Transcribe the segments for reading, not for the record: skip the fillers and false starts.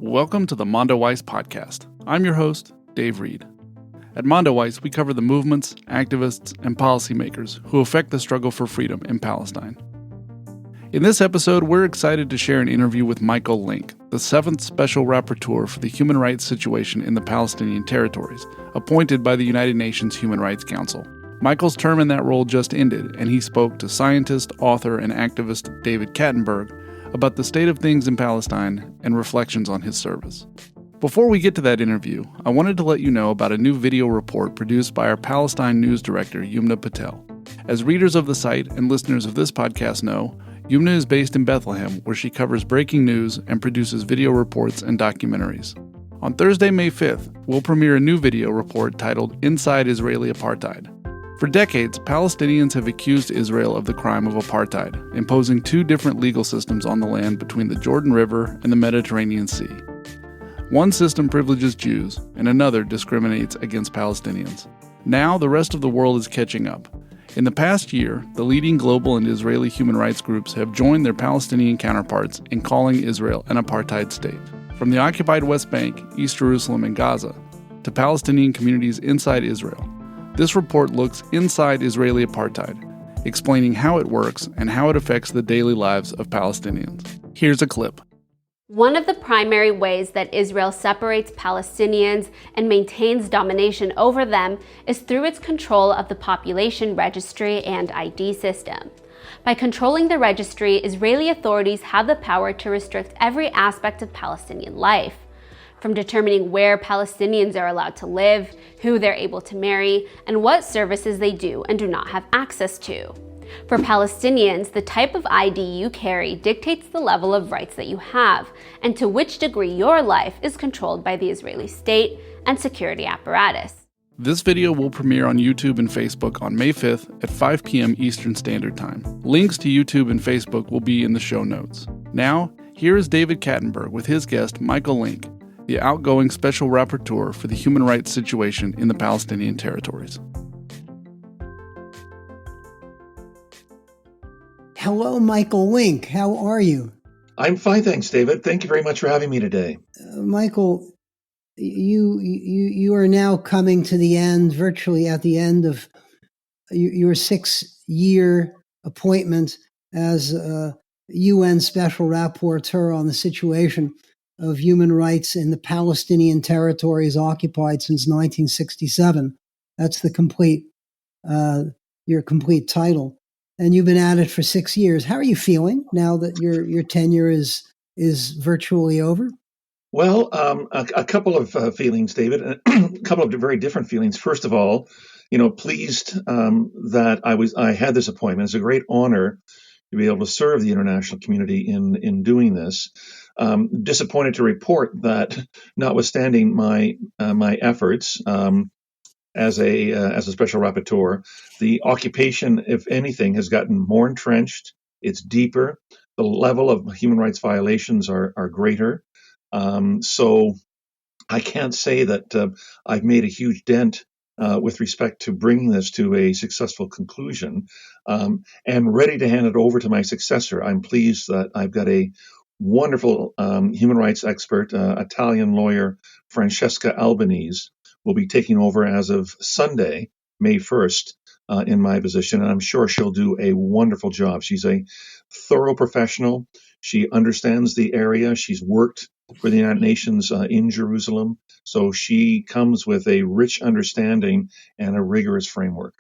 Welcome to the Mondo Weiss podcast. I'm your host, Dave Reed. At Mondo Weiss, we cover the movements, activists, and policymakers who affect the struggle for freedom in Palestine. In this episode, we're excited to share an interview with Michael Lynk, the 7th Special Rapporteur for the human rights situation in the Palestinian Territories, appointed by the United Nations Human Rights Council. Michael's term in that role just ended, and he spoke to scientist, author, and activist David Kattenburg about the state of things in Palestine and reflections on his service. Before we get to that interview, I wanted to let you know about a new video report produced by our Palestine News Director, Yumna Patel. As readers of the site and listeners of this podcast know, Yumna is based in Bethlehem, where she covers breaking news and produces video reports and documentaries. On Thursday, May 5th, we'll premiere a new video report titled Inside Israeli Apartheid. For decades, Palestinians have accused Israel of the crime of apartheid, imposing two different legal systems on the land between the Jordan River and the Mediterranean Sea. One system privileges Jews, and another discriminates against Palestinians. Now, the rest of the world is catching up. In the past year, the leading global and Israeli human rights groups have joined their Palestinian counterparts in calling Israel an apartheid state. From the occupied West Bank, East Jerusalem, and Gaza, to Palestinian communities inside Israel, this report looks inside Israeli apartheid, explaining how it works and how it affects the daily lives of Palestinians. Here's a clip. One of the primary ways that Israel separates Palestinians and maintains domination over them is through its control of the population registry and ID system. By controlling the registry, Israeli authorities have the power to restrict every aspect of Palestinian life, from determining where Palestinians are allowed to live, who they're able to marry, and what services they do and do not have access to. For Palestinians, the type of ID you carry dictates the level of rights that you have, and to which degree your life is controlled by the Israeli state and security apparatus. This video will premiere on YouTube and Facebook on May 5th at 5 p.m. Eastern Standard Time. Links to YouTube and Facebook will be in the show notes. Now, here is David Kattenburg with his guest, Michael Lynk, the outgoing Special Rapporteur for the human rights situation in the Palestinian Territories. Hello, Michael Lynk. How are you? I'm fine, thanks, David. Thank you very much for having me today. Michael, you are now coming to the end, virtually at the end of your 6-year appointment as UN Special Rapporteur on the situation of human rights in the Palestinian Territories occupied since 1967. That's the your complete title. And you've been at it for 6 years. How are you feeling now that your tenure is virtually over? Well, a couple of feelings, David, a couple of very different feelings. First of all, pleased that I had this appointment. It's a great honor to be able to serve the international community in doing this. Disappointed to report that, notwithstanding my efforts as a special rapporteur, the occupation, if anything, has gotten more entrenched. It's deeper. The level of human rights violations are greater. So I can't say that I've made a huge dent with respect to bringing this to a successful conclusion, and ready to hand it over to my successor. I'm pleased that I've got a wonderful human rights expert, Italian lawyer Francesca Albanese, will be taking over as of Sunday, May 1st, in my position, and I'm sure she'll do a wonderful job. She's a thorough professional. She understands the area. She's worked for the United Nations in Jerusalem, so she comes with a rich understanding and a rigorous framework.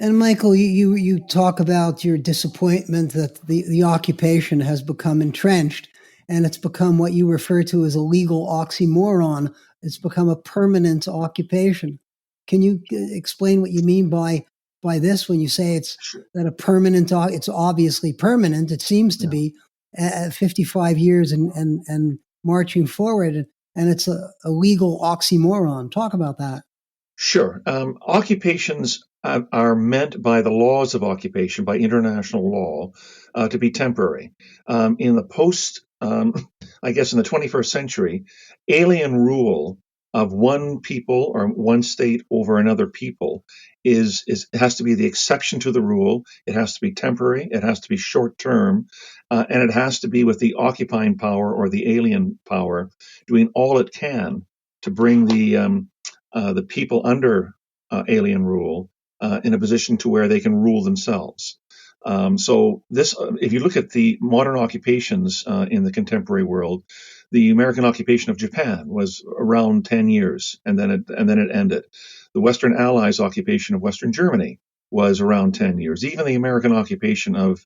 And Michael, you talk about your disappointment that the occupation has become entrenched, and it's become what you refer to as a legal oxymoron. It's become a permanent occupation. Can you explain what you mean by this when you say it's that a permanent? It's obviously permanent. It seems to be 55 years and marching forward, and it's a legal oxymoron. Talk about that. Sure. Occupations are meant by the laws of occupation, by international law, to be temporary. In the in the 21st century, alien rule of one people or one state over another people has to be the exception to the rule. It has to be temporary. It has to be short term, and it has to be with the occupying power or the alien power doing all it can to bring the people under alien rule in a position to where they can rule themselves. So this, if you look at the modern occupations in the contemporary world, the American occupation of Japan was around 10 years, and then it ended. The Western Allies' occupation of Western Germany was around 10 years. Even the American occupation of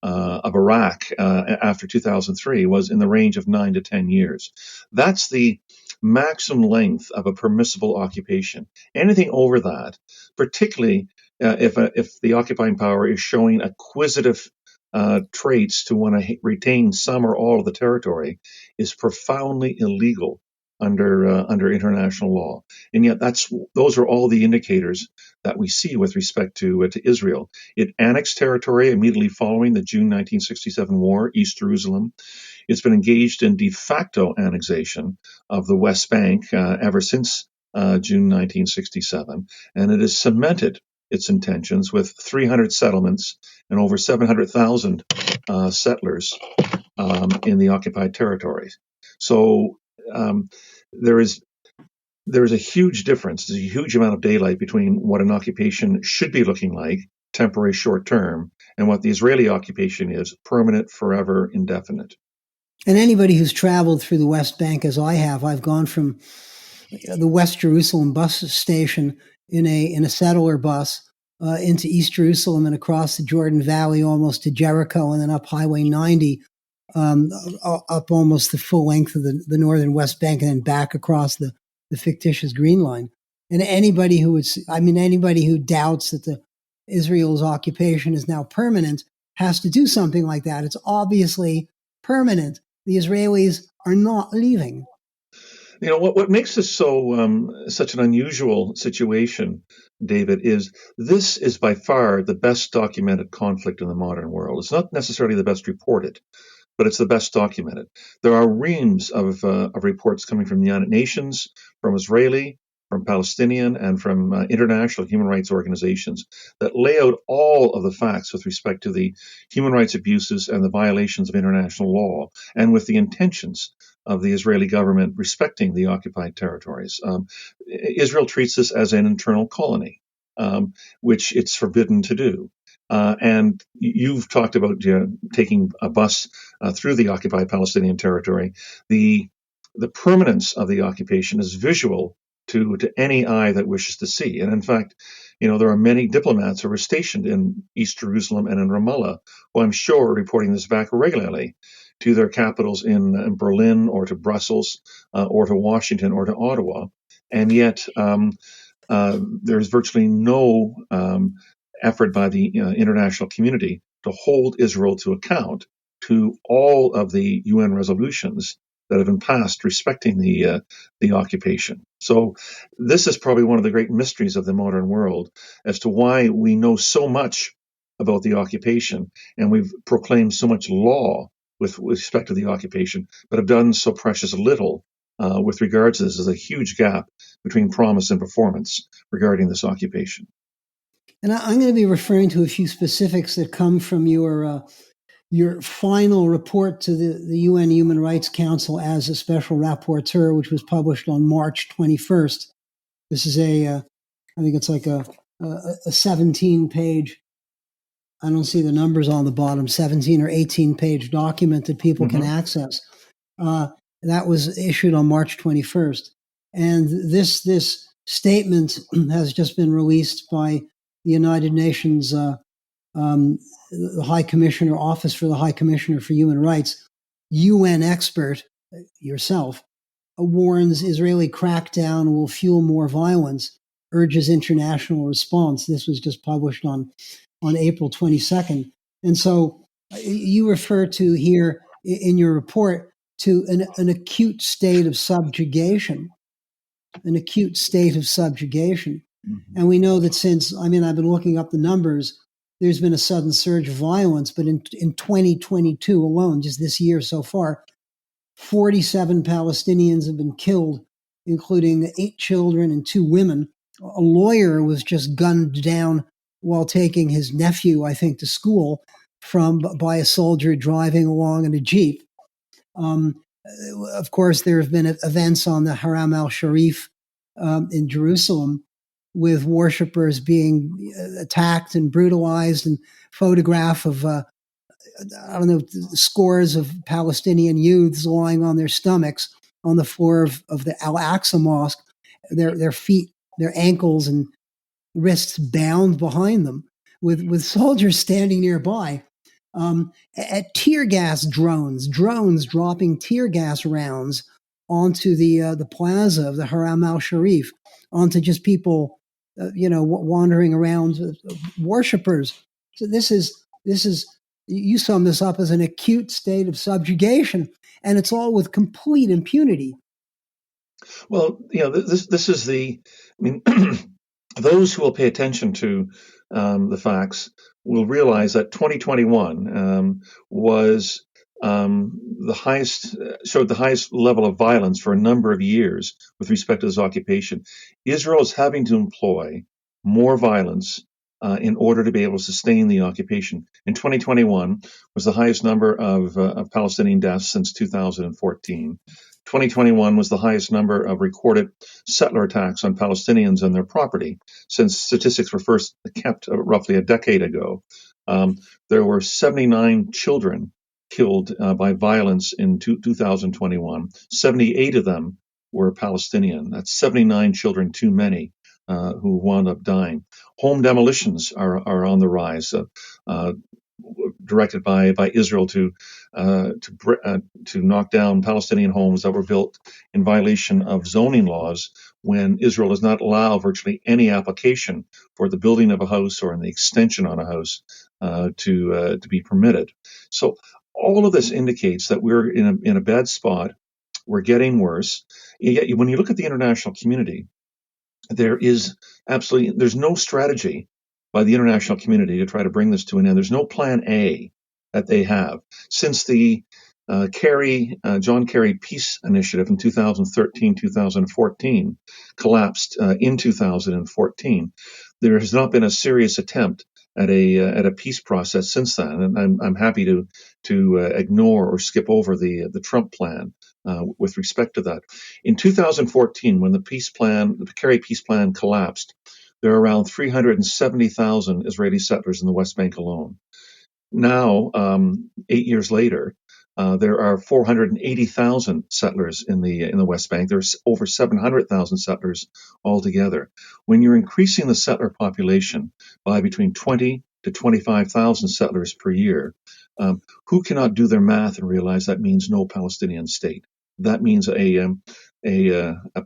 Iraq after 2003 was in the range of 9 to 10 years. That's the maximum length of a permissible occupation. Anything over that, particularly if the occupying power is showing acquisitive traits to want to retain some or all of the territory, is profoundly illegal under international law. And yet those are all the indicators that we see with respect to Israel. It annexed territory immediately following the June 1967 war, East Jerusalem. It's been engaged in de facto annexation of the West Bank ever since June 1967, and it has cemented its intentions with 300 settlements and over 700,000 settlers in the occupied territories. So there is a huge difference. There's a huge amount of daylight between what an occupation should be looking like, temporary, short term, and what the Israeli occupation is, permanent, forever, indefinite. And anybody who's traveled through the West Bank, as I have, I've gone from the West Jerusalem bus station in a settler bus into East Jerusalem and across the Jordan Valley almost to Jericho, and then up Highway 90, up almost the full length of the northern West Bank, and then back across the fictitious Green Line. And anybody who doubts that Israel's occupation is now permanent has to do something like that. It's obviously permanent. The Israelis are not leaving. You know, what makes this such an unusual situation, David, is this is by far the best documented conflict in the modern world. It's not necessarily the best reported, but it's the best documented. There are reams of reports coming from the United Nations, from Israeli, from Palestinian, and from international human rights organizations that lay out all of the facts with respect to the human rights abuses and the violations of international law, and with the intentions of the Israeli government respecting the occupied territories. Israel treats this as an internal colony, which it's forbidden to do. And you've talked about taking a bus through the occupied Palestinian territory. The permanence of the occupation is visual to any eye that wishes to see. And in fact, there are many diplomats who are stationed in East Jerusalem and in Ramallah, who I'm sure are reporting this back regularly to their capitals in Berlin or to Brussels or to Washington or to Ottawa. And yet there's virtually no effort by the international community to hold Israel to account to all of the UN resolutions that have been passed respecting the occupation. So this is probably one of the great mysteries of the modern world as to why we know so much about the occupation and we've proclaimed so much law with respect to the occupation, but have done so precious little with regards to this. There's a huge gap between promise and performance regarding this occupation. And I'm going to be referring to a few specifics that come from your final report to the UN Human Rights Council as a Special Rapporteur, which was published on March 21st. This is I think it's like a 17-page, I don't see the numbers on the bottom, 17 or 18-page document that people can access. That was issued on March 21st. And this statement has just been released by the United Nations the High Commissioner, Office for the High Commissioner for Human Rights, UN expert, yourself, warns Israeli crackdown will fuel more violence, urges international response. This was just published on April 22nd. And so you refer to here in your report to an acute state of subjugation, And we know that I've been looking up the numbers, there's been a sudden surge of violence, but in 2022 alone, just this year so far, 47 Palestinians have been killed including 8 children and 2 women. A lawyer was just gunned down while taking his nephew, I think, to school by a soldier driving along in a Jeep. Of course, there have been events on the Haram al-Sharif in Jerusalem with worshippers being attacked and brutalized, and photograph of, scores of Palestinian youths lying on their stomachs on the floor of the Al-Aqsa Mosque, their feet, their ankles and wrists bound behind them, with soldiers standing nearby. At tear gas drones dropping tear gas rounds onto the plaza of the Haram al-Sharif, onto just people, wandering around, worshippers. So this is you sum this up as an acute state of subjugation, and it's all with complete impunity. Well, this is those who will pay attention to the facts will realize that 2021 was showed the highest level of violence for a number of years with respect to this occupation. Israel is having to employ more violence in order to be able to sustain the occupation. In 2021 was the highest number of Palestinian deaths since 2014. 2021 was the highest number of recorded settler attacks on Palestinians and their property since statistics were first kept roughly a decade ago. There were 79 children killed by violence in 2021. 78 of them were Palestinian. That's 79 children too many who wound up dying. Home demolitions are on the rise, directed by Israel to knock down Palestinian homes that were built in violation of zoning laws, when Israel does not allow virtually any application for the building of a house or an extension on a house to be permitted. So all of this indicates that we're in a bad spot. We're getting worse. Yet when you look at the international community, there's no strategy by the international community to try to bring this to an end. There's no plan A that they have. Since the John Kerry Peace Initiative in 2013-2014 collapsed in 2014, there has not been a serious attempt at a peace process since then. And I'm happy to ignore or skip over the Trump plan with respect to that. In 2014, when the Kerry Peace Plan collapsed, there are around 370,000 Israeli settlers in the West Bank alone. Now, 8 years later, there are 480,000 settlers in the West Bank. There's over 700,000 settlers altogether. When you're increasing the settler population by between 20 to 25,000 settlers per year, who cannot do their math and realize that means no Palestinian state? That means a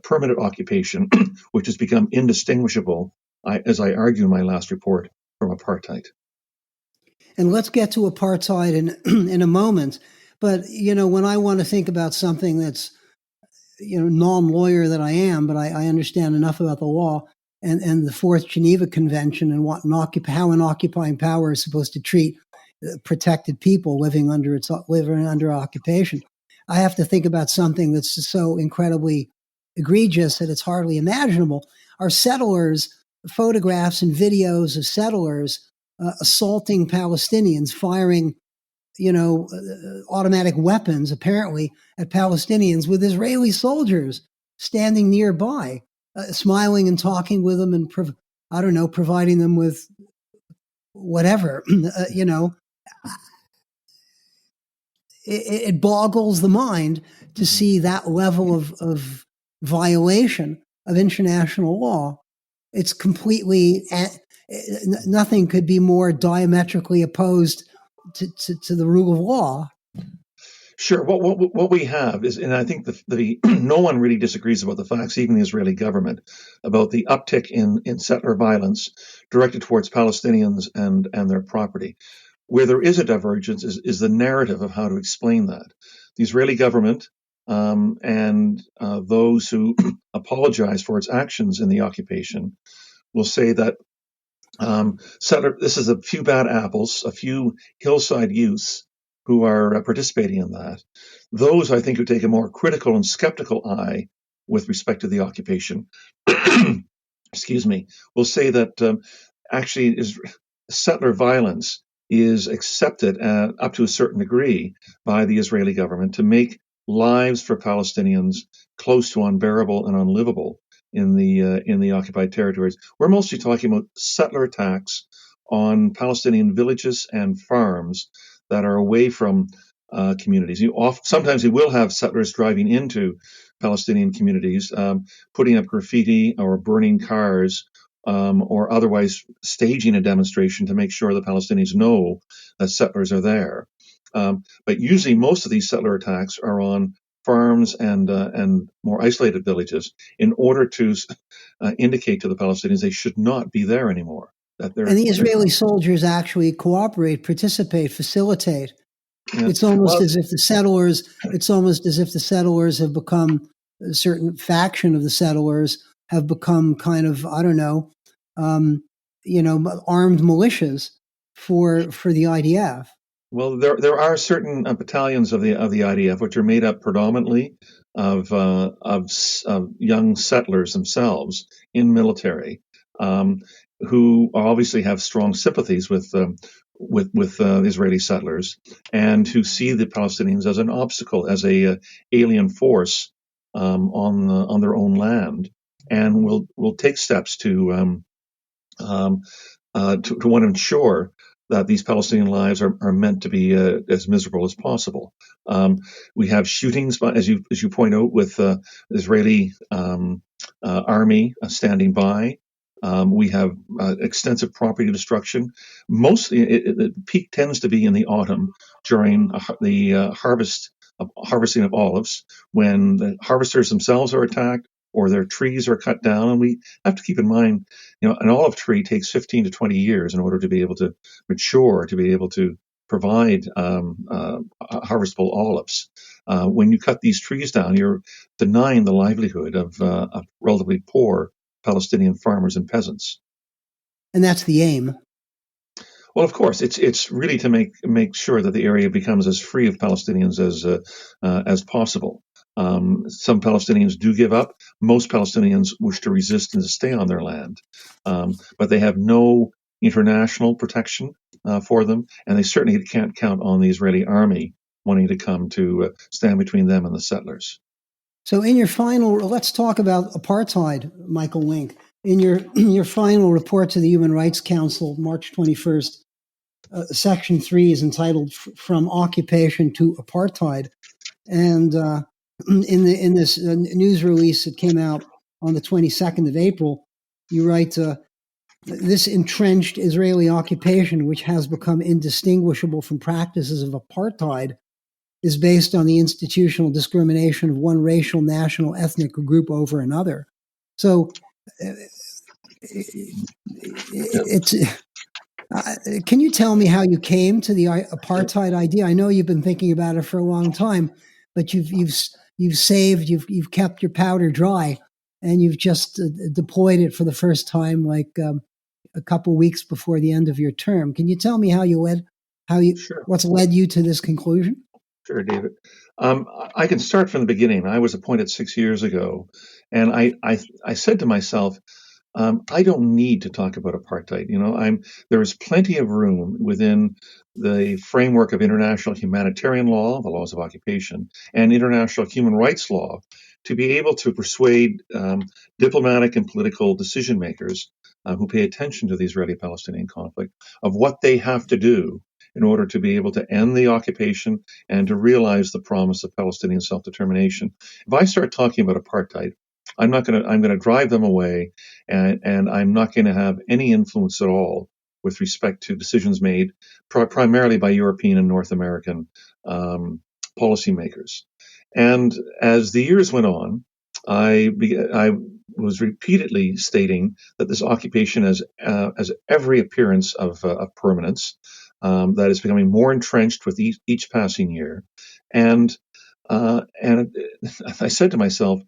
permanent occupation, which has become indistinguishable, as I argue in my last report, from apartheid. And let's get to apartheid in a moment. But, when I want to think about something that's, non-lawyer that I am, but I understand enough about the law and the Fourth Geneva Convention and how an occupying power is supposed to treat protected people living under occupation, I have to think about something that's so incredibly egregious that it's hardly imaginable. Our settlers, photographs and videos of settlers assaulting Palestinians, firing, automatic weapons, apparently, at Palestinians, with Israeli soldiers standing nearby, smiling and talking with them and, providing them with whatever, It boggles the mind to see that level of violation of international law. It's completely, nothing could be more diametrically opposed to the rule of law. Sure. What we have is, and I think no one really disagrees about the facts, even the Israeli government, about the uptick in settler violence directed towards Palestinians and their property. Where there is a divergence is the narrative of how to explain that. The Israeli government and those who apologize for its actions in the occupation will say that this is a few bad apples, a few hillside youths who are participating in that. Those, I think, who take a more critical and skeptical eye with respect to the occupation, excuse me, will say that actually settler violence is accepted up to a certain degree by the Israeli government to make lives for Palestinians close to unbearable and unlivable in the occupied territories. We're mostly talking about settler attacks on Palestinian villages and farms that are away from communities. Sometimes you will have settlers driving into Palestinian communities, putting up graffiti or burning cars, or otherwise staging a demonstration to make sure the Palestinians know that settlers are there. But usually most of these settler attacks are on farms and more isolated villages in order to indicate to the Palestinians they should not be there anymore. And the Israeli soldiers actually cooperate, participate, facilitate. Yeah. It's almost as if the settlers have become, a certain faction of the settlers have become kind of, I don't know, armed militias for the IDF. Well, there are certain battalions of the IDF which are made up predominantly of young settlers themselves in military, who obviously have strong sympathies with Israeli settlers, and who see the Palestinians as an obstacle, as a alien force on their own land, and will take steps to want to ensure that these Palestinian lives are meant to be as miserable as possible. We have shootings, as you point out, with the Israeli army standing by. We have extensive property destruction. Mostly, the peak tends to be in the autumn during the harvesting of olives, when the harvesters themselves are attacked or their trees are cut down. And we have to keep in mind, an olive tree takes 15 to 20 years in order to be able to mature, to be able to provide harvestable olives. When you cut these trees down, you're denying the livelihood of relatively poor Palestinian farmers and peasants. And that's the aim. Well, of course, it's really to make sure that the area becomes as free of Palestinians as possible. Some Palestinians do give up. Most Palestinians wish to resist and to stay on their land, but they have no international protection for them, and they certainly can't count on the Israeli army wanting to come to stand between them and the settlers. So, let's talk about apartheid, Michael Lynk. In your final report to the Human Rights Council, March 21st, Section 3 is entitled "From Occupation to Apartheid," and in this news release that came out on the 22nd of April, you write, this entrenched Israeli occupation, which has become indistinguishable from practices of apartheid, is based on the institutional discrimination of one racial, national, ethnic group over another. So can you tell me how you came to the apartheid idea? I know you've been thinking about it for a long time, but you've kept your powder dry, and you've just deployed it for the first time, like a couple weeks before the end of your term. Can you tell me what's led you to this conclusion? Sure, David. I can start from the beginning. I was appointed 6 years ago, and I said to myself, I don't need to talk about apartheid. There is plenty of room within the framework of international humanitarian law, the laws of occupation, and international human rights law to be able to persuade diplomatic and political decision makers who pay attention to the Israeli-Palestinian conflict of what they have to do in order to be able to end the occupation and to realize the promise of Palestinian self-determination. If I start talking about apartheid, I'm going to drive them away, and I'm not going to have any influence at all with respect to decisions made primarily by European and North American policymakers. And as the years went on, I was repeatedly stating that this occupation has every appearance of permanence, that is becoming more entrenched with each passing year. And I said to myself,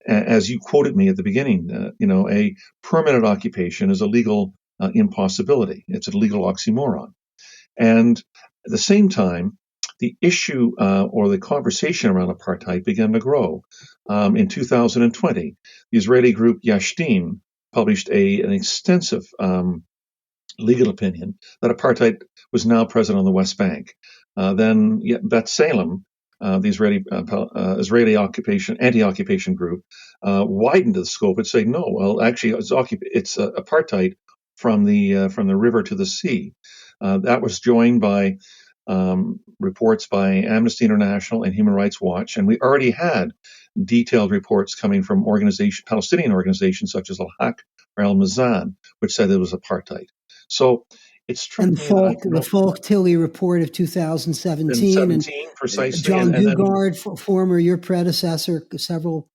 as you quoted me at the beginning, a permanent occupation is a legal impossibility. It's a legal oxymoron. And at the same time, the issue or the conversation around apartheid began to grow. In 2020, the Israeli group Yashtin published an extensive legal opinion that apartheid was now present on the West Bank. Then Bethlehem, the Israeli anti-occupation group, widened the scope and said, no, well, actually, it's apartheid from the river to the sea. That was joined by reports by Amnesty International and Human Rights Watch, and we already had detailed reports coming from Palestinian organizations such as Al-Haq or Al-Mizan, which said it was apartheid. So it struck me the Falk-Tilly report of 2017, and precisely, John Dugard, former your predecessor, several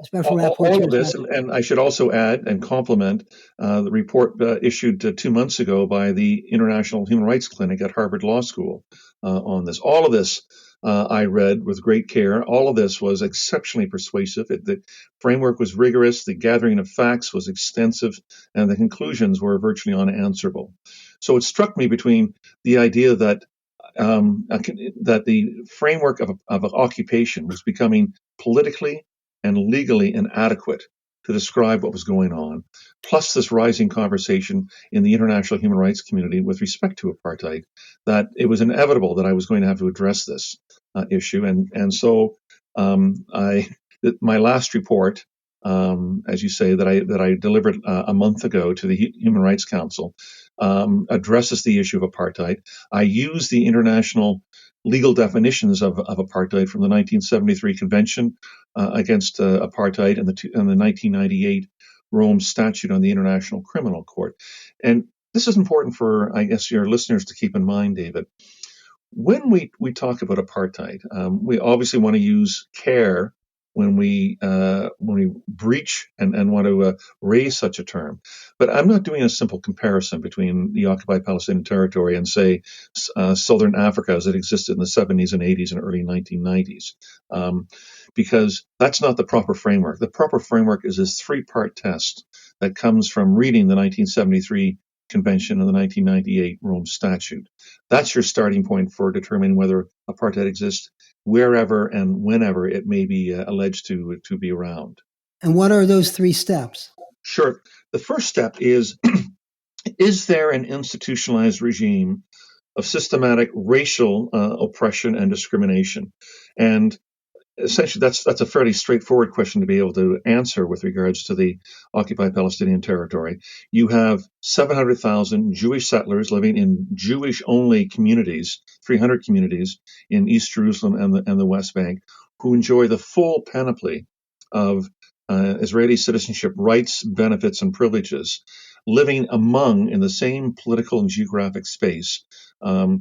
special rapporteurs. All of this, and I should also add and complement the report issued 2 months ago by the International Human Rights Clinic at Harvard Law School on this. All of this I read with great care. All of this was exceptionally persuasive. The framework was rigorous, the gathering of facts was extensive, and the conclusions were virtually unanswerable. So it struck me between the idea that the framework of occupation was becoming politically and legally inadequate to describe what was going on, plus this rising conversation in the international human rights community with respect to apartheid, that it was inevitable that I was going to have to address this issue. And so my last report, as you say, that I delivered a month ago to the Human Rights Council, addresses the issue of apartheid. I use the international legal definitions of apartheid from the 1973 Convention against Apartheid and the 1998 Rome Statute on the International Criminal Court. And this is important for, I guess, your listeners to keep in mind, David. When we talk about apartheid, we obviously want to use care when we breach and want to raise such a term. But I'm not doing a simple comparison between the occupied Palestinian territory and, say, southern Africa as it existed in the 70s and 80s and early 1990s, because that's not the proper framework. The proper framework is this three-part test that comes from reading the 1973 Convention and the 1998 Rome Statute. That's your starting point for determining whether apartheid exists wherever and whenever it may be alleged to be around. And what are those three steps? Sure. The first step is there an institutionalized regime of systematic racial oppression and discrimination? And essentially, that's a fairly straightforward question to be able to answer with regards to the occupied Palestinian territory. You have 700,000 Jewish settlers living in Jewish-only communities, 300 communities in East Jerusalem and the West Bank, who enjoy the full panoply of Israeli citizenship rights, benefits, and privileges, living in the same political and geographic space. 3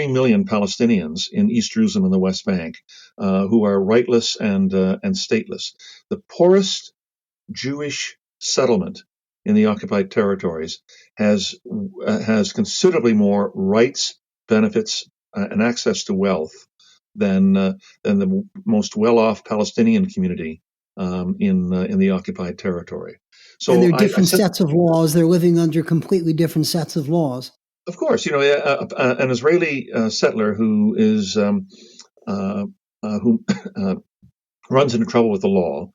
million Palestinians in East Jerusalem and the West Bank who are rightless and stateless. The poorest Jewish settlement in the occupied territories has considerably more rights, benefits, and access to wealth than the most well-off Palestinian community in the occupied territory. So and there are different sets of laws. They're living under completely different sets of laws. Of course, an Israeli settler who is who runs into trouble with the law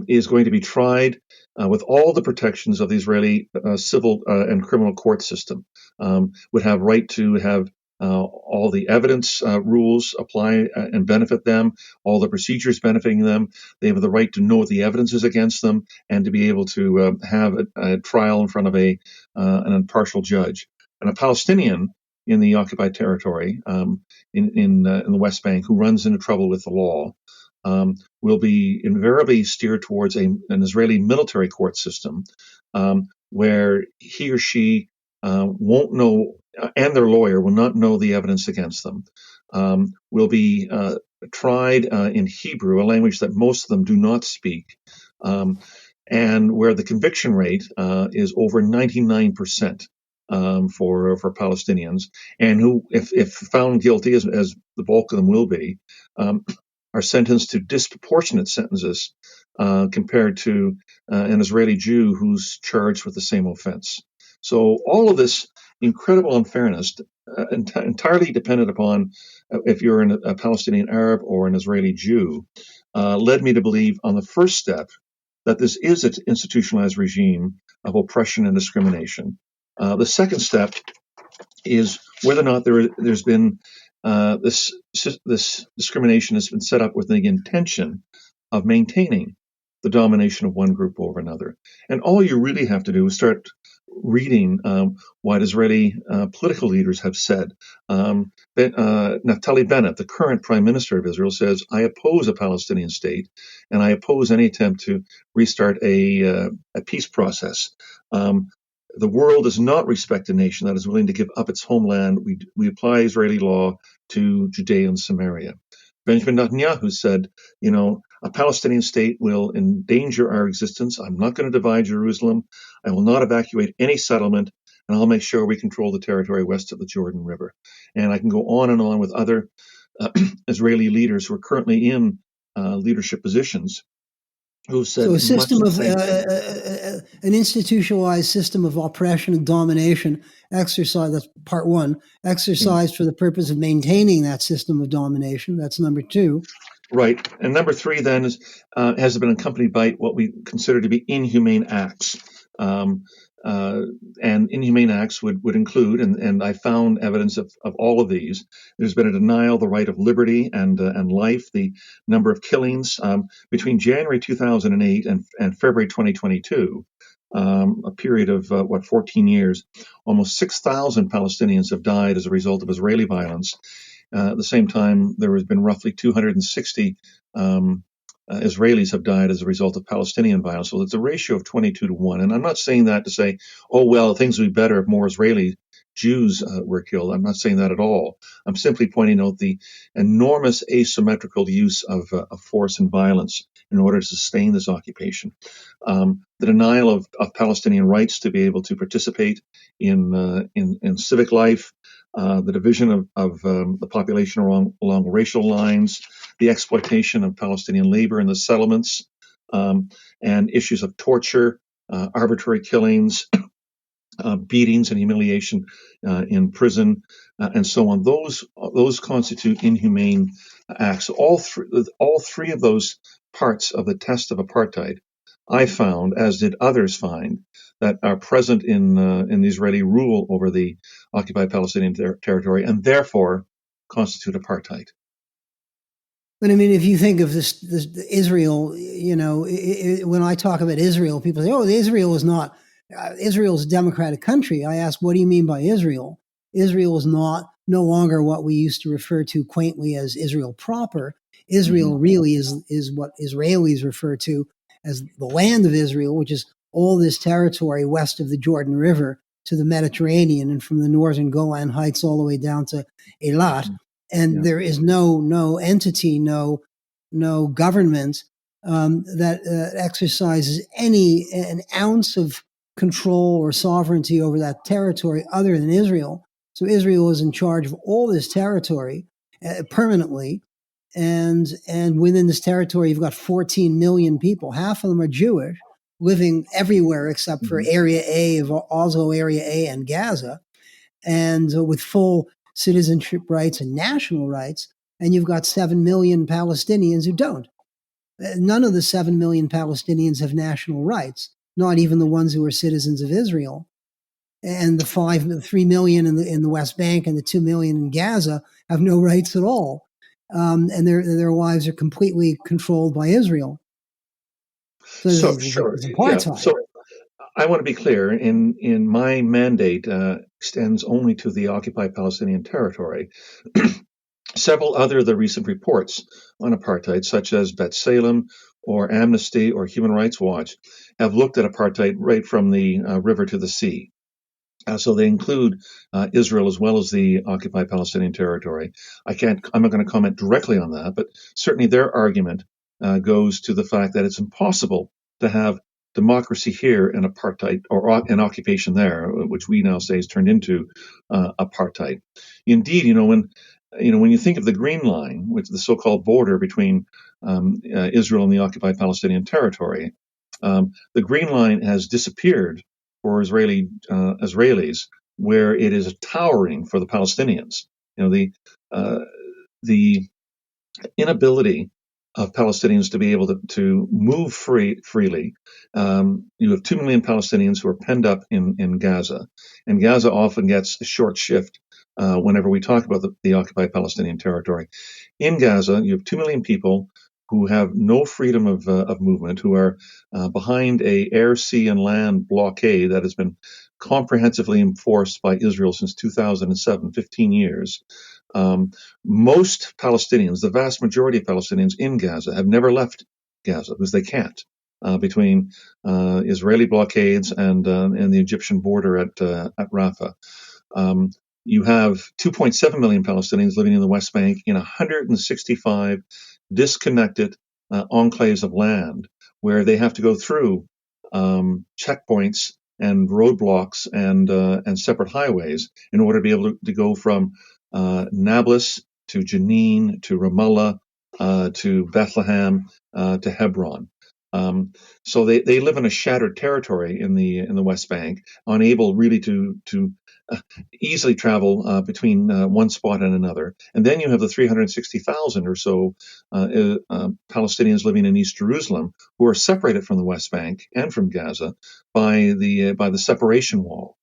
is going to be tried with all the protections of the Israeli civil and criminal court system. Would have right to have all the evidence rules apply and benefit them, all the procedures benefiting them. They have the right to know what the evidence is against them and to be able to have a trial in front of an impartial judge. And a Palestinian in the occupied territory in the West Bank who runs into trouble with the law will be invariably steered towards an Israeli military court system where he or she won't know, and their lawyer will not know the evidence against them, will be tried in Hebrew, a language that most of them do not speak, and where the conviction rate is over 99%. For Palestinians, and who, if found guilty, as the bulk of them will be, are sentenced to disproportionate sentences compared to an Israeli Jew who's charged with the same offense. So all of this incredible unfairness entirely dependent upon if you're a Palestinian Arab or an Israeli Jew, led me to believe on the first step that this is an institutionalized regime of oppression and discrimination. The second step is whether or not there's been this discrimination has been set up with the intention of maintaining the domination of one group over another. And all you really have to do is start reading what Israeli political leaders have said. Naftali Bennett, the current prime minister of Israel, says, "I oppose a Palestinian state, and I oppose any attempt to restart a peace process. The world does not respect a nation that is willing to give up its homeland. We apply Israeli law to Judea and Samaria." Benjamin Netanyahu said, a Palestinian state will endanger our existence. I'm not going to divide Jerusalem. I will not evacuate any settlement, and I'll make sure we control the territory west of the Jordan River. And I can go on and on with other Israeli leaders who are currently in leadership positions who said so a system much of an institutionalized system of oppression and domination exercise. That's part one. Exercised for the purpose of maintaining that system of domination. That's number two. Right. And number three then has been accompanied by what we consider to be inhumane acts. And inhumane acts would include, and I found evidence of all of these. There's been a denial of the right of liberty and life, the number of killings between January 2008 and February 2022, a period of 14 years. Almost 6,000 Palestinians have died as a result of Israeli violence. At the same time, there has been roughly 260 Israelis have died as a result of Palestinian violence. So it's a ratio of 22 to 1. And I'm not saying that to say, oh, well, things would be better if more Israeli Jews were killed. I'm not saying that at all. I'm simply pointing out the enormous asymmetrical use of force and violence in order to sustain this occupation. The denial of Palestinian rights to be able to participate in civic life, the division of the population along racial lines, the exploitation of Palestinian labor in the settlements, and issues of torture, arbitrary killings, beatings and humiliation in prison, and so on. Those constitute inhumane acts. All three of those parts of the test of apartheid, I found, as did others find, that are present in the Israeli rule over the occupied Palestinian territory, and therefore constitute apartheid. But I mean, if you think of this Israel, when I talk about Israel, people say, "Oh, Israel is not. Israel is a democratic country." I ask, "What do you mean by Israel?" Israel is no longer what we used to refer to quaintly as Israel proper. Israel really is what Israelis refer to as the land of Israel, which is all this territory west of the Jordan River to the Mediterranean, and from the northern Golan Heights all the way down to Eilat. And there is no entity, no government that exercises an ounce of control or sovereignty over that territory other than Israel. So Israel is in charge of all this territory permanently, and within this territory, you've got 14 million people. Half of them are Jewish, living everywhere except for Area A of Oslo, Area A, and Gaza, and with full citizenship rights and national rights, and you've got 7 million Palestinians who don't. None of the 7 million Palestinians have national rights, not even the ones who are citizens of Israel. And the 3 million in the West Bank and the 2 million in Gaza have no rights at all. And their lives are completely controlled by Israel. So sure. Yeah. So I want to be clear, in my mandate extends only to the occupied Palestinian territory. Several other of the recent reports on apartheid, such as B'Tselem or Amnesty or Human Rights Watch, have looked at apartheid right from the river to the sea. So they include Israel as well as the occupied Palestinian territory. I'm not going to comment directly on that, but certainly their argument goes to the fact that it's impossible to have democracy here and apartheid, or an occupation there, which we now say has turned into apartheid. Indeed, when you think of the Green Line, which is the so-called border between Israel and the occupied Palestinian territory, the Green Line has disappeared for Israelis where it is towering for the Palestinians. The inability of Palestinians to be able to move freely. You have 2 million Palestinians who are penned up in Gaza, and Gaza often gets a short shift whenever we talk about the occupied Palestinian territory. In Gaza, you have 2 million people who have no freedom of movement, who are behind a air, sea, and land blockade that has been comprehensively enforced by Israel since 2007, 15 years. Most Palestinians, the vast majority of Palestinians in Gaza, have never left Gaza because they can't, between Israeli blockades and the Egyptian border at Rafah. You have 2.7 million Palestinians living in the West Bank in 165 disconnected enclaves of land, where they have to go through checkpoints and roadblocks and separate highways in order to be able to go from Nablus to Jenin to Ramallah to Bethlehem to Hebron. So they live in a shattered territory in the West Bank, unable really to easily travel between one spot and another. And then you have the 360,000 or so Palestinians living in East Jerusalem who are separated from the West Bank and from Gaza by the separation wall.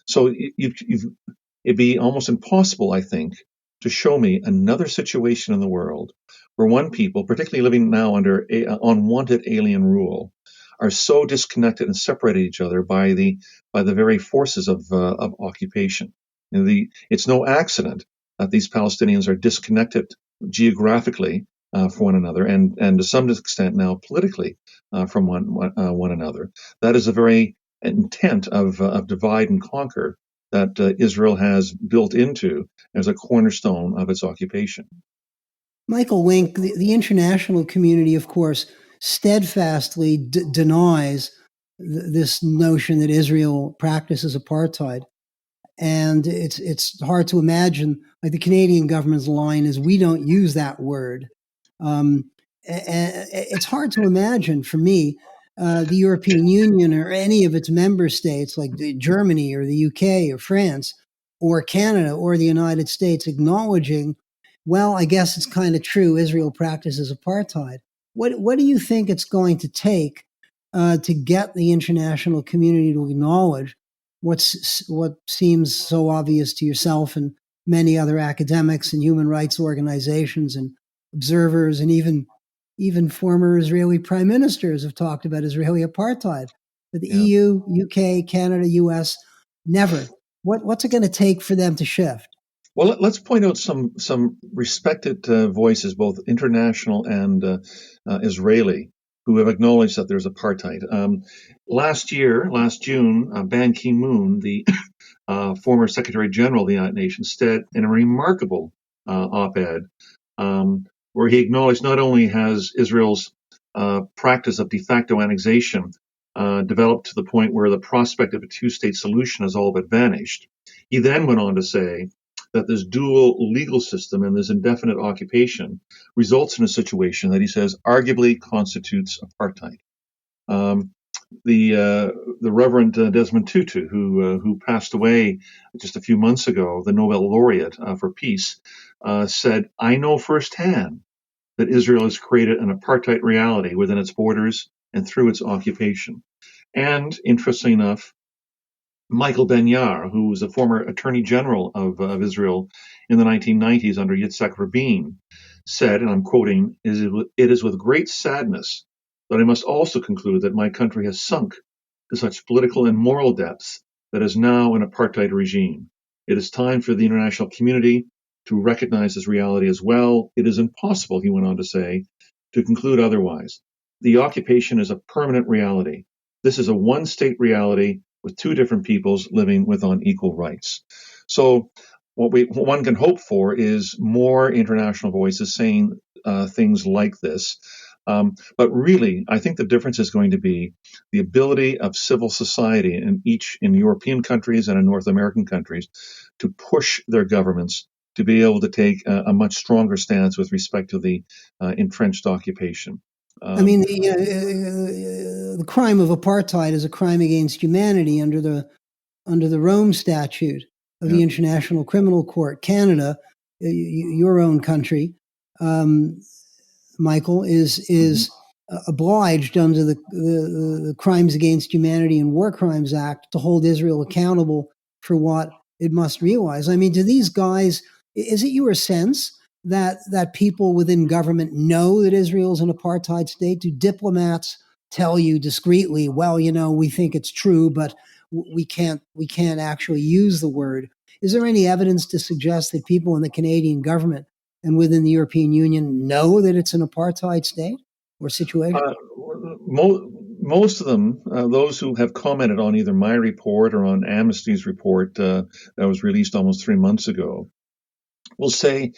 So it'd be almost impossible, I think, to show me another situation in the world where one people, particularly living now under unwanted alien rule, are so disconnected and separated each other by the very forces of occupation. It's no accident that these Palestinians are disconnected geographically from one another, and to some extent now politically from one another. That is a very intent of divide and conquer that Israel has built into as a cornerstone of its occupation. Michael Lynk, the international community, of course, steadfastly denies this notion that Israel practices apartheid. And it's hard to imagine, like the Canadian government's line is, we don't use that word. It's hard to imagine for me the European Union or any of its member states like Germany or the UK or France or Canada or the United States acknowledging, well, I guess it's kind of true, Israel practices apartheid. What do you think it's going to take to get the international community to acknowledge what seems so obvious to yourself and many other academics and human rights organizations and observers, and even former Israeli prime ministers have talked about Israeli apartheid? But the EU, UK, Canada, US, never. What's it going to take for them to shift? Well, let's point out some respected voices, both international and Israeli, who have acknowledged that there's apartheid. Last June, Ban Ki-moon, the former Secretary General of the United Nations, said in a remarkable op-ed where he acknowledged not only has Israel's practice of de facto annexation developed to the point where the prospect of a two-state solution has all but vanished, he then went on to say that this dual legal system and this indefinite occupation results in a situation that he says arguably constitutes apartheid. The Reverend Desmond Tutu, who passed away just a few months ago, the Nobel laureate for peace, said, "I know firsthand that Israel has created an apartheid reality within its borders and through its occupation." And interestingly enough, Michael Ben-Yair, who was a former Attorney General of Israel in the 1990s under Yitzhak Rabin, said, and I'm quoting, "It is with great sadness that I must also conclude that my country has sunk to such political and moral depths that is now an apartheid regime. It is time for the international community to recognize this reality as well. It is impossible," he went on to say, "to conclude otherwise. The occupation is a permanent reality. This is a one-state reality with two different peoples living with unequal rights." So what one can hope for is more international voices saying things like this. But really, I think the difference is going to be the ability of civil society in European countries and in North American countries to push their governments to be able to take a much stronger stance with respect to the entrenched occupation. I mean, the crime of apartheid is a crime against humanity under the under the Rome Statute of the International Criminal Court. Canada, your own country, Michael, is obliged under the Crimes Against Humanity and War Crimes Act to hold Israel accountable for what it must realize. I mean, do these guys, is it your sense that people within government know that Israel is an apartheid state? Do diplomats tell you discreetly, well, we think it's true, but we can't actually use the word? Is there any evidence to suggest that people in the Canadian government and within the European Union know that it's an apartheid state or situation? Most of them, those who have commented on either my report or on Amnesty's report that was released almost 3 months ago, will say,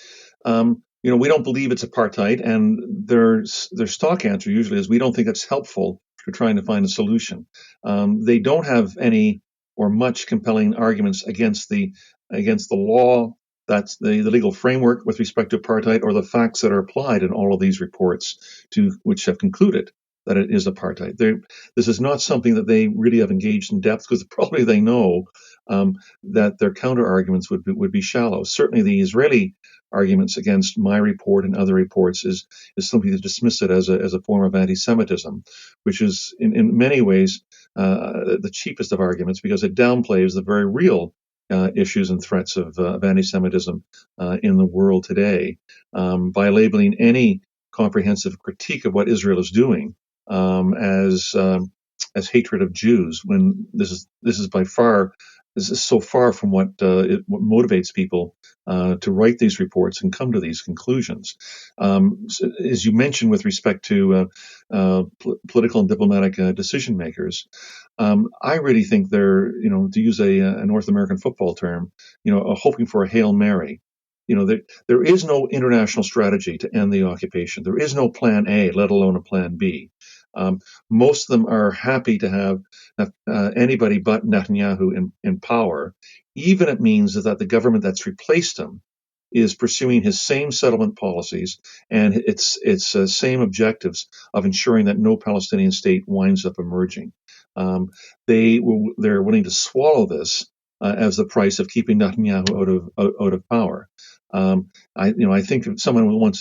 we don't believe it's apartheid, and their stock answer usually is, we don't think it's helpful to trying to find a solution. They don't have any or much compelling arguments against the law, that's the legal framework with respect to apartheid, or the facts that are applied in all of these reports to which have concluded that it is apartheid. This is not something that they really have engaged in depth, because probably they know that their counter arguments would be shallow. Certainly, the Israeli arguments against my report and other reports is simply to dismiss it as a form of anti-Semitism, which is in many ways the cheapest of arguments, because it downplays the very real issues and threats of anti-Semitism in the world today, by labeling any comprehensive critique of what Israel is doing as hatred of Jews, when this is by far. This is so far from what motivates people to write these reports and come to these conclusions. As you mentioned, with respect to political and diplomatic decision makers, I really think they're, to use a North American football term, hoping for a Hail Mary. There is no international strategy to end the occupation. There is no plan A, let alone a plan B. Most of them are happy to have anybody but Netanyahu in power, even if it means that the government that's replaced him is pursuing his same settlement policies and its same objectives of ensuring that no Palestinian state winds up emerging. They're willing to swallow this as the price of keeping Netanyahu out of power. I think someone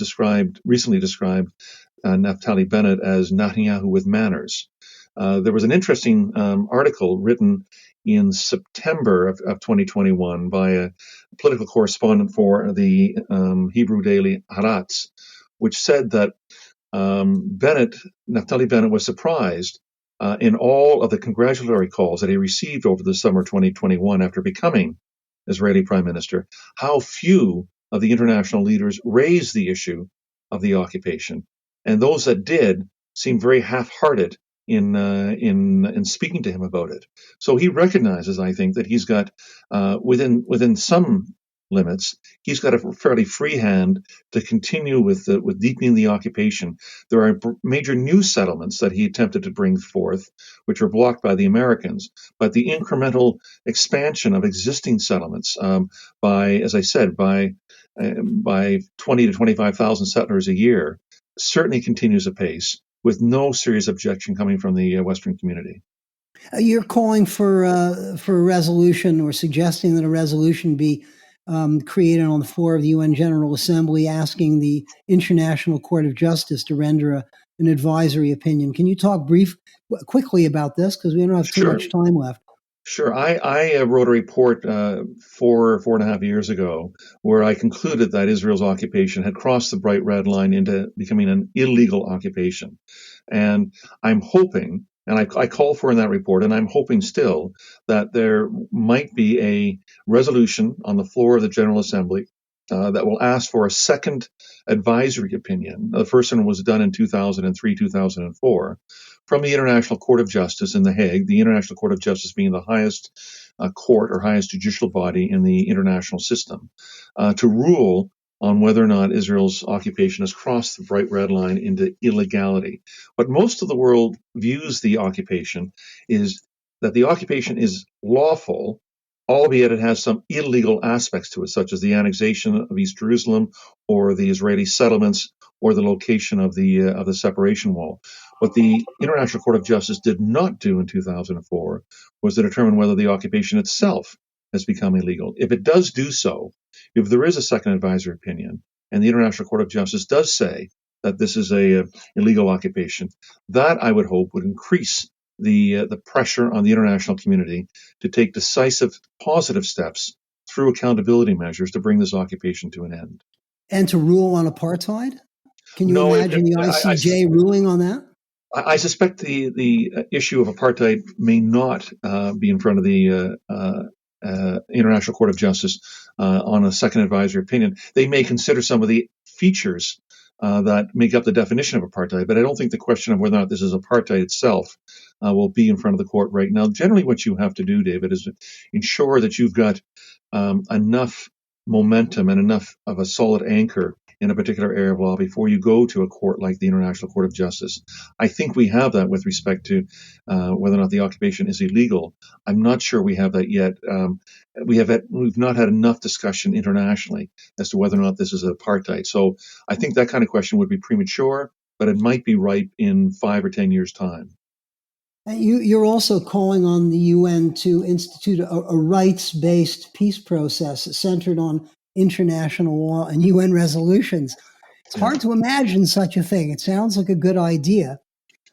recently described Naftali Bennett as Netanyahu with manners. There was an interesting article written in September of 2021 by a political correspondent for the Hebrew daily Haaretz, which said that Naftali Bennett was surprised in all of the congratulatory calls that he received over the summer 2021 after becoming Israeli prime minister, how few of the international leaders raised the issue of the occupation. And those that did seemed very half-hearted in speaking to him about it. So he recognizes, I think, that he's got within some limits, he's got a fairly free hand to continue with deepening the occupation. There are major new settlements that he attempted to bring forth, which were blocked by the Americans. But the incremental expansion of existing settlements by 20 to 25,000 settlers a year certainly continues apace, with no serious objection coming from the Western community. You're calling for a resolution, or suggesting that a resolution be created on the floor of the UN General Assembly, asking the International Court of Justice to render an advisory opinion. Can you talk quickly about this, because we don't have too much time left? Sure. I wrote a report 4.5 years ago where I concluded that Israel's occupation had crossed the bright red line into becoming an illegal occupation. And I'm hoping, and I call for in that report, and I'm hoping still, that there might be a resolution on the floor of the General Assembly that will ask for a second advisory opinion. The first one was done in 2003, 2004. From the International Court of Justice in The Hague, the International Court of Justice being the highest court or highest judicial body in the international system, to rule on whether or not Israel's occupation has crossed the bright red line into illegality. What most of the world views the occupation is that the occupation is lawful, albeit it has some illegal aspects to it, such as the annexation of East Jerusalem or the Israeli settlements or the location of the separation wall. What the International Court of Justice did not do in 2004 was to determine whether the occupation itself has become illegal. If it does do so, if there is a second advisory opinion, and the International Court of Justice does say that this is a illegal occupation, that I would hope would increase the pressure on the international community to take decisive, positive steps through accountability measures to bring this occupation to an end. And to rule on apartheid? Can you No, imagine the ICJ ruling on that? I suspect the issue of apartheid may not be in front of the International Court of Justice on a second advisory opinion. They may consider some of the features that make up the definition of apartheid, but I don't think the question of whether or not this is apartheid itself will be in front of the court right now. Generally, what you have to do, David, is ensure that you've got enough momentum and enough of a solid anchor in a particular area of law before you go to a court like the International Court of Justice. I think we have that with respect to whether or not the occupation is illegal. I'm not sure we have that yet. We've not had enough discussion internationally as to whether or not this is apartheid. So I think that kind of question would be premature, but it might be ripe in 5 or 10 years' time. You're also calling on the UN to institute a rights-based peace process centered on international law and UN resolutions. It's hard to imagine such a thing. It sounds like a good idea.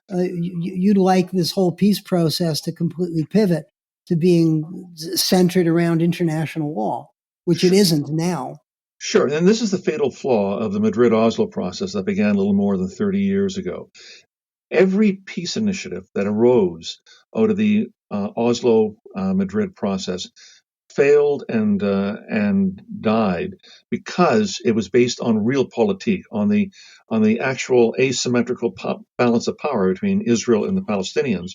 You'd like this whole peace process to completely pivot to being centered around international law, which it isn't now. Sure, and this is the fatal flaw of the Madrid-Oslo process that began a little more than 30 years ago. Every peace initiative that arose out of the Oslo-Madrid process failed and died because it was based on realpolitik, on the actual asymmetrical balance of power between Israel and the Palestinians,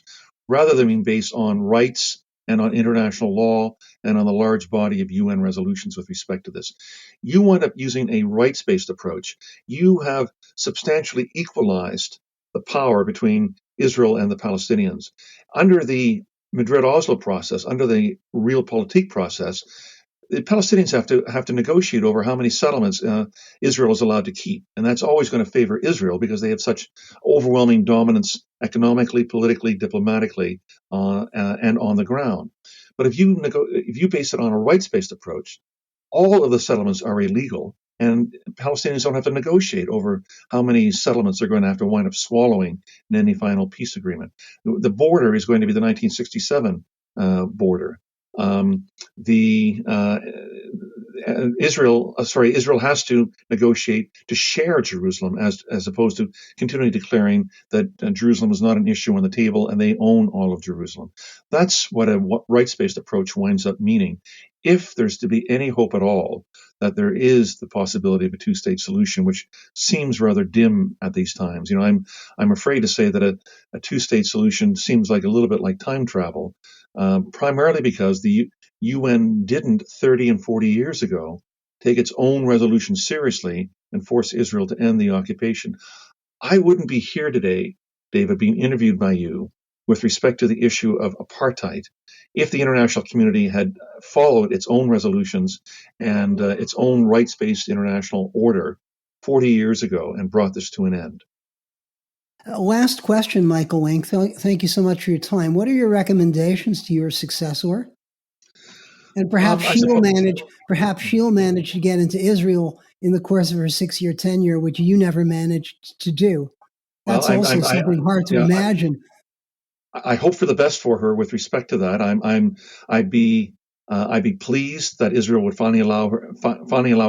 rather than being based on rights and on international law and on the large body of UN resolutions with respect to this. You wind up using a rights-based approach. You have substantially equalized the power between Israel and the Palestinians. Under the Madrid-Oslo process, under the realpolitik process, the Palestinians have to negotiate over how many settlements Israel is allowed to keep, and that's always going to favor Israel because they have such overwhelming dominance economically, politically, diplomatically, and on the ground. But if you base it on a rights-based approach, all of the settlements are illegal, and Palestinians don't have to negotiate over how many settlements they're going to have to wind up swallowing in any final peace agreement. The border is going to be the 1967 border. Israel has to negotiate to share Jerusalem as opposed to continually declaring that Jerusalem is not an issue on the table and they own all of Jerusalem. That's what a rights-based approach winds up meaning. If there's to be any hope at all that there is the possibility of a two-state solution, which seems rather dim at these times. I'm afraid to say that a two-state solution seems like a little bit like time travel, primarily because the UN didn't 30 and 40 years ago take its own resolution seriously and force Israel to end the occupation. I wouldn't be here today, David, being interviewed by you with respect to the issue of apartheid if the international community had followed its own resolutions and its own rights-based international order 40 years ago and brought this to an end. Last question, Michael Lynk. Thank you so much for your time. What are your recommendations to your successor? And perhaps she'll manage to get into Israel in the course of her 6-year tenure, which you never managed to do. That's something hard to imagine. I hope for the best for her with respect to that. I'd be pleased that Israel would finally allow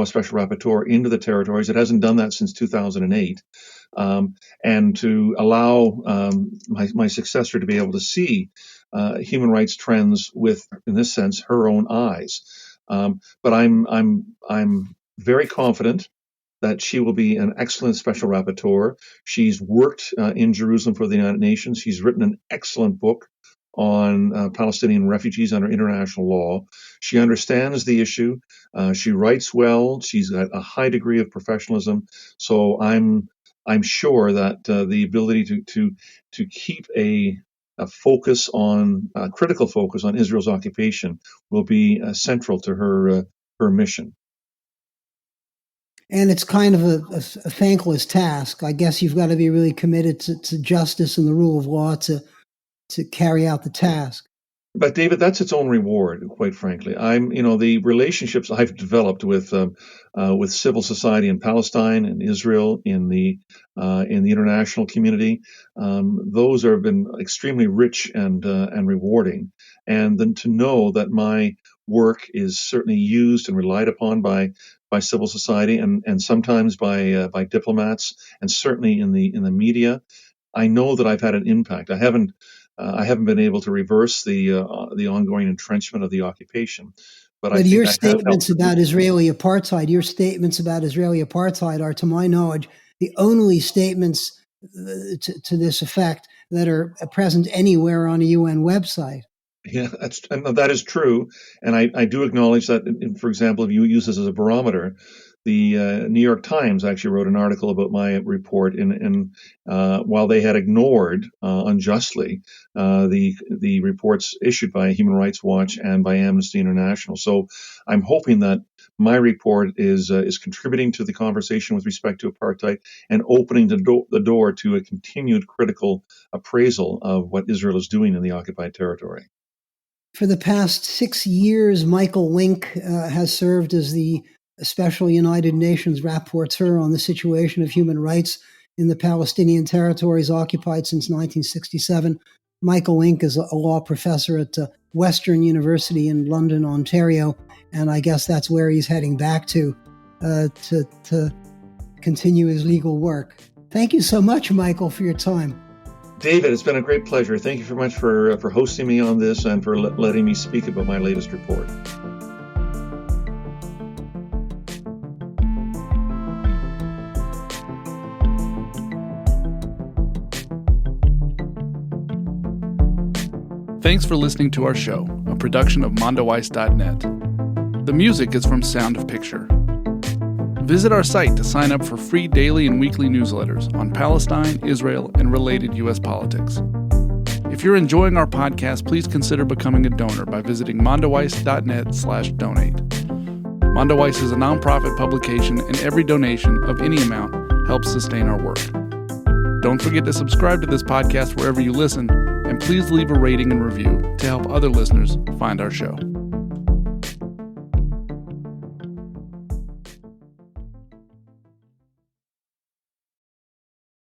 a special rapporteur into the territories. It hasn't done that since 2008, and to allow my successor to be able to see human rights trends with, in this sense, her own eyes. But I'm very confident that she will be an excellent special rapporteur. She's worked in Jerusalem for the United Nations. She's written an excellent book on Palestinian refugees under international law. She understands the issue. She writes well. She's got a high degree of professionalism. So I'm sure that the ability to keep a critical focus on Israel's occupation will be central to her mission. And it's kind of a thankless task. I guess you've got to be really committed to justice and the rule of law to carry out the task. But David, that's its own reward, quite frankly. The relationships I've developed with civil society in Palestine and Israel, in the international community, those have been extremely rich and rewarding. And then to know that my work is certainly used and relied upon by civil society and sometimes by diplomats, and certainly in the media, I know that I've had an impact. I haven't been able to reverse the ongoing entrenchment of the occupation, but I think your I have statements helped. about Israeli apartheid are, to my knowledge, the only statements to this effect that are present anywhere on a UN website. Yeah, that is true, and I do acknowledge that. For example, if you use this as a barometer, the New York Times actually wrote an article about my report, and while they had ignored unjustly the reports issued by Human Rights Watch and by Amnesty International. So I'm hoping that my report is contributing to the conversation with respect to apartheid and opening the door to a continued critical appraisal of what Israel is doing in the occupied territory. For the past 6 years, Michael Lynk has served as the Special United Nations Rapporteur on the situation of human rights in the Palestinian Territories occupied since 1967. Michael Lynk is a law professor at Western University in London, Ontario, and I guess that's where he's heading back to continue his legal work. Thank you so much, Michael, for your time. David, it's been a great pleasure. Thank you very much for hosting me on this and for letting me speak about my latest report. Thanks for listening to our show, a production of mondoweiss.net. The music is from Sound of Picture. Visit our site to sign up for free daily and weekly newsletters on Palestine, Israel, and related U.S. politics. If you're enjoying our podcast, please consider becoming a donor by visiting mondoweiss.net/donate. Mondoweiss is a nonprofit publication, and every donation of any amount helps sustain our work. Don't forget to subscribe to this podcast wherever you listen, and please leave a rating and review to help other listeners find our show.